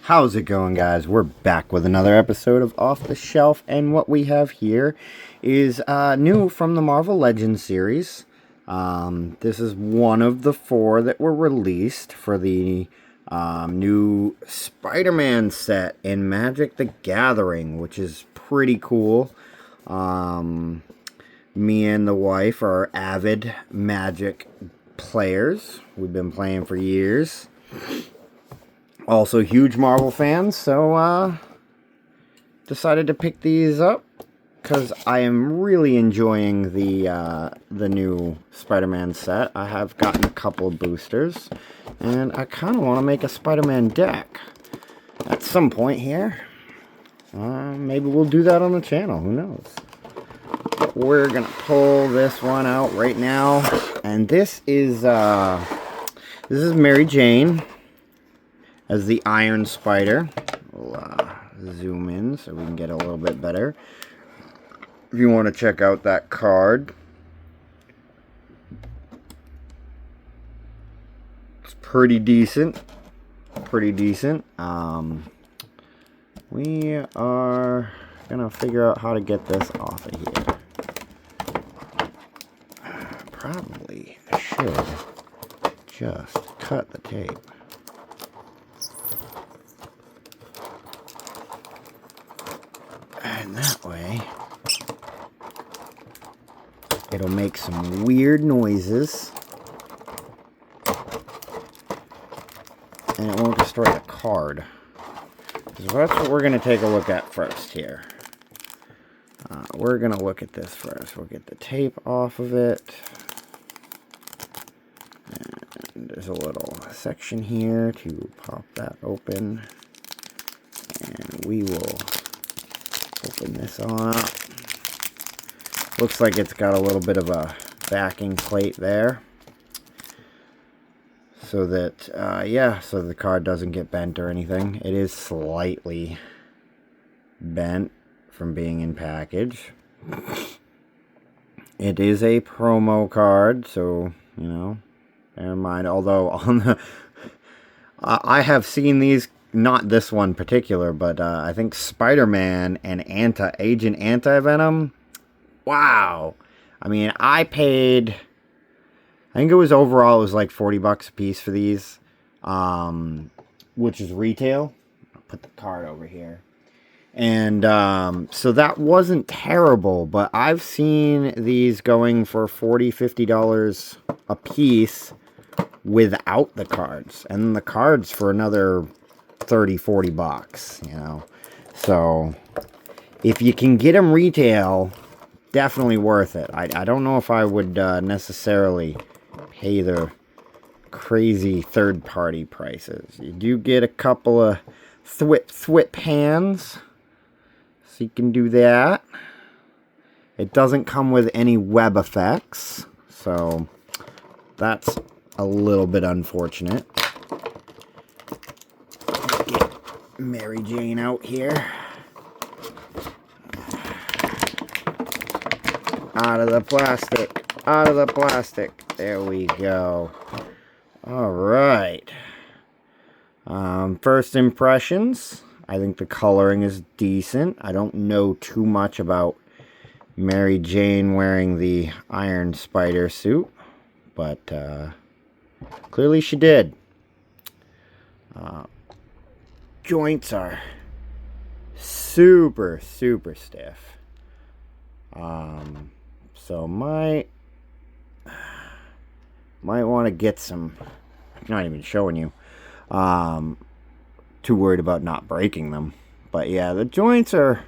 How's it going, guys? We're back with another episode of Off the Shelf, and what we have here is new from the Marvel Legends series. This is one of the 4 that were released for the new Spider-Man set in Magic the Gathering, which is pretty cool. Me and the wife are avid Magic players. We've been playing for years. Also huge Marvel fans, so decided to pick these up because I am really enjoying the new Spider-Man set. I have gotten a couple of boosters, and I kind of want to make a Spider-Man deck at some point here. Maybe we'll do that on the channel, who knows. But we're going to pull this one out right now, and this is Mary Jane as the Iron Spider. We'll zoom in so we can get a little bit better. If you want to check out that card, it's pretty decent. Pretty decent. We are gonna figure out how to get this off of here. Probably should just cut the tape. And that way, it'll make some weird noises, and it won't destroy the card. So that's what we're going to take a look at first here. We're going to look at this first. We'll get the tape off of it. And there's a little section here to pop that open. And we will open this on up. Looks like it's got a little bit of a backing plate there. So that, so the card doesn't get bent or anything. It is slightly bent from being in package. It is a promo card, so, you know, bear in mind. Although, on the... I have seen these, not this one particular, but I think Spider-Man and Agent Anti-Venom. Wow. I mean, I paid... I think it was overall, it was like $40 a piece for these, which is retail. I'll put the card over here. And so that wasn't terrible, but I've seen these going for $40, $50 a piece without the cards. And the cards for another $30, $40, you know. So if you can get them retail, definitely worth it. I don't know if I would necessarily pay the crazy third-party prices. You do get a couple of thwip hands, so you can do that. It doesn't come with any web effects, so that's a little bit unfortunate. Get Mary Jane out here. Out of the plastic. Out of the plastic. There we go. Alright. First impressions. I think the coloring is decent. I don't know too much about Mary Jane wearing the Iron Spider suit. But clearly she did. Joints are super, super stiff. So might want to get some. I'm not even showing you. Too worried about not breaking them. But yeah, the joints are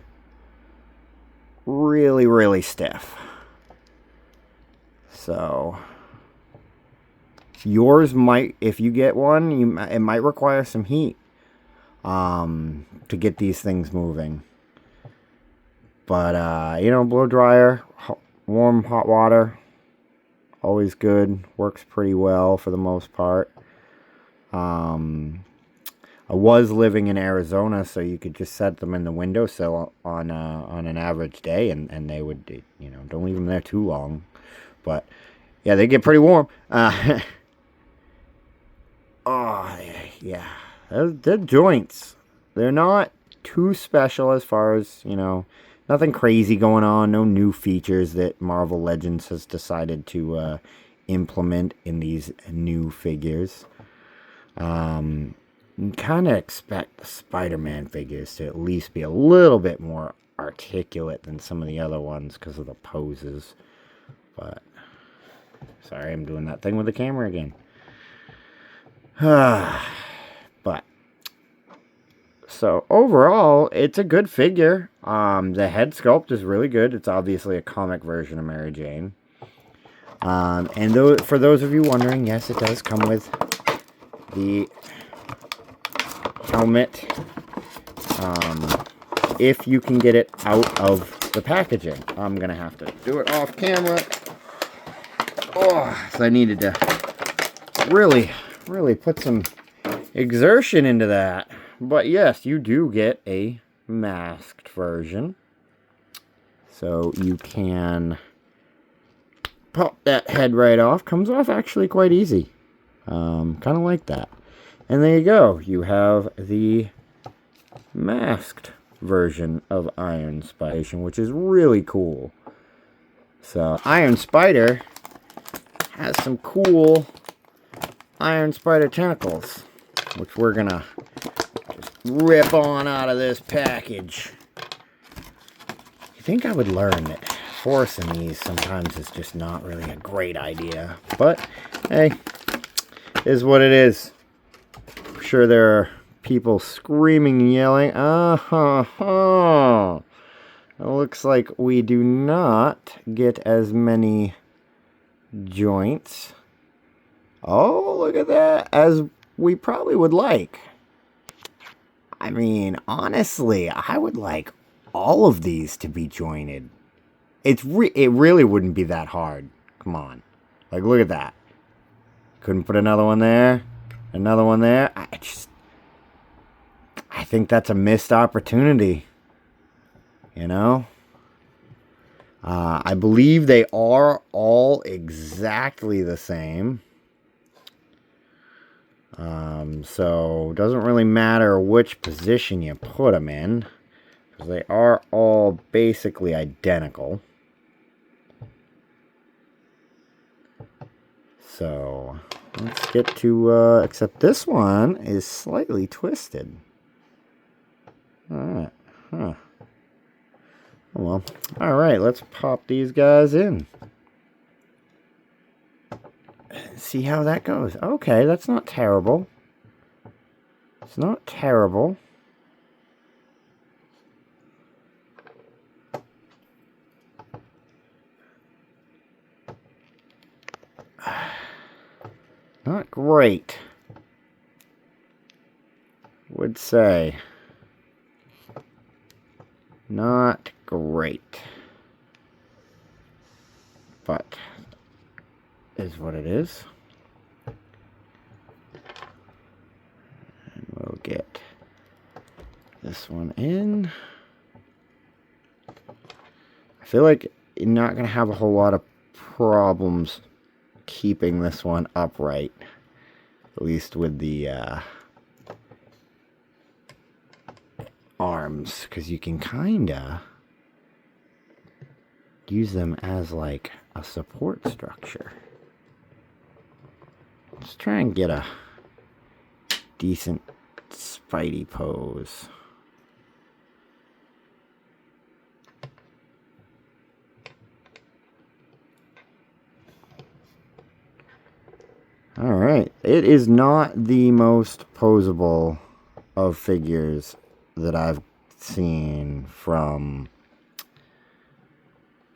really, really stiff. So yours might, if you get one, it might require some heat to get these things moving. But you know, blow dryer, warm hot water, always good. Works pretty well for the most part. I was living in Arizona, so you could just set them in the windowsill on an average day, and they would, you know, don't leave them there too long. But yeah, they get pretty warm. Oh yeah, the joints they're not too special as far as, you know, nothing crazy going on. No new features that Marvel Legends has decided to implement in these new figures. You kind of expect the Spider-Man figures to at least be a little bit more articulate than some of the other ones because of the poses. But, sorry, I'm doing that thing with the camera again. But, so overall, it's a good figure. The head sculpt is really good. It's obviously a comic version of Mary Jane. And for those of you wondering, yes, it does come with the helmet, if you can get it out of the packaging. I'm gonna have to do it off camera. Oh, so I needed to really put some exertion into that. But yes, you do get a masked version, so you can pop that head right off. Comes off actually quite easy, kind of like that. And there you go. You have the masked version of Iron Spider, which is really cool. So Iron Spider has some cool Iron Spider tentacles, which we're gonna just rip on out of this package. You think I would learn that forcing these sometimes is just not really a great idea, but hey, is what it is. I'm sure there are people screaming and yelling. It looks like we do not get as many joints. Oh, look at that, as we probably would like. I mean, honestly, I would like all of these to be jointed. It really wouldn't be that hard. Come on. Like, look at that. Couldn't put another one there. Another one there. I think that's a missed opportunity. You know? I believe they are all exactly the same. So it doesn't really matter which position you put them in, because they are all basically identical. So let's get to, except this one is slightly twisted. Alright, huh. Oh well. Alright, let's pop these guys in. See how that goes. Okay, that's not terrible. It's not terrible. Not great, would say. Not great. But is what it is. And we'll get this one in. I feel like you're not going to have a whole lot of problems keeping this one upright. At least with the arms. Because you can kind of use them as like a support structure. Let's try and get a decent Spidey pose. Alright, it is not the most posable of figures that I've seen from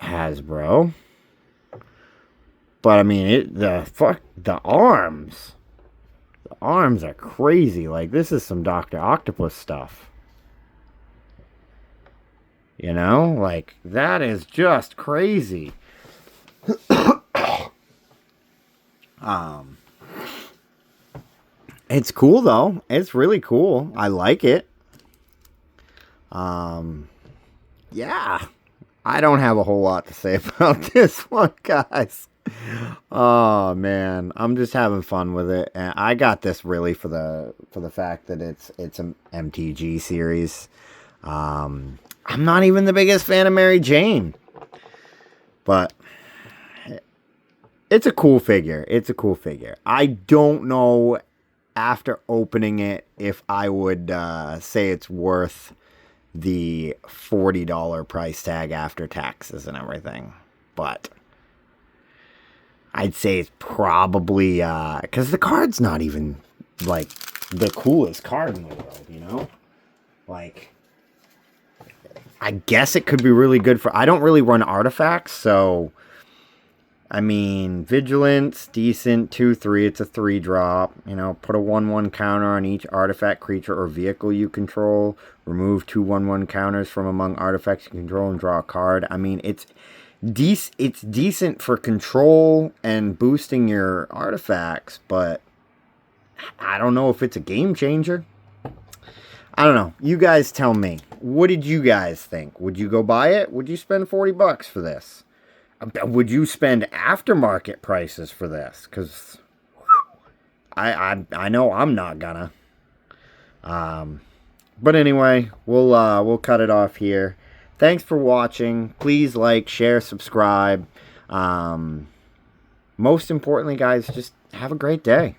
Hasbro. But I mean, the arms. The arms are crazy. Like, this is some Dr. Octopus stuff. You know? Like, that is just crazy. It's cool though. It's really cool. I like it. Yeah. I don't have a whole lot to say about this one, guys. Oh man, I'm just having fun with it, and I got this really for the fact that it's an MTG series. I'm not even the biggest fan of Mary Jane, but it's a cool figure. It's a cool figure. I don't know after opening it if I would say it's worth the $40 price tag after taxes and everything, but I'd say it's probably because the card's not even like the coolest card in the world, you know? Like, I guess it could be really good for. I don't really run artifacts, so I mean, vigilance, decent, 2/3. It's a 3-drop. You know, put a 1/1 counter on each artifact, creature, or vehicle you control. Remove 2 1/1 counters from among artifacts you control and draw a card. I mean, it's decent for control and boosting your artifacts, but I don't know if it's a game changer. I don't know. You guys tell me. What did you guys think? Would you go buy it? Would you spend $40 for this? Would you spend aftermarket prices for this? Because I know I'm not gonna. But anyway, we'll cut it off here. Thanks for watching. Please like, share, subscribe. Most importantly, guys, just have a great day.